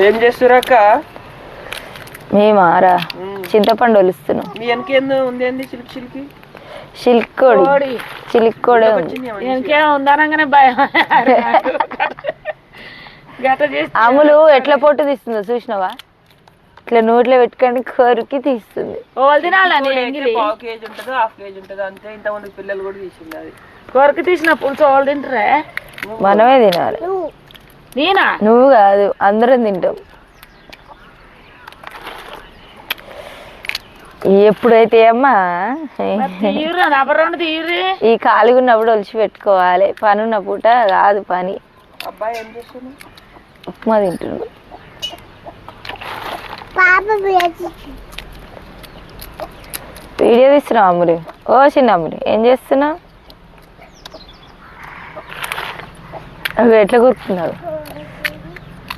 ఏం చేస్తురక్క? మేమారా చింతపండు ఒలుస్తున్నాం. మీ వెనకేందో ఉంది ఏంది? చిలికి చిలిక్కోడి చిలిక్కోడే ఉందనగానే భయం. అమ్ములు ఎట్లా పొట్టు తీస్తుందో చూసినావా? ఇట్లా నోట్లో పెట్టుకొని కొరికి తీస్తుంది. పావు కేజీ ఉంటుందో హాఫ్ కేజీ ఉంటుందో అంతే. ఇంతమంది పిల్లలు కూడా తీసింది. అది కొరికి తీసిన పులుసు వాళ్ళు తింటారే, మనమే తినాలి. నేనా? నువ్వు కాదు, అందరం తింటాం. ఎప్పుడైతే అమ్మా ఈ ఖాళీగా ఉన్నప్పుడు ఒలిచి పెట్టుకోవాలి. పని ఉన్న పూట కాదు పని. అబ్బాయి ఏం చేస్తుంది? ఉప్మా తింటుండు. వీడియో తీస్తున్నావు అమ్ములు? ఓ చిన్న అమ్ములు ఏం చేస్తున్నావు? అవి ఎట్లా కూర్చున్నావు?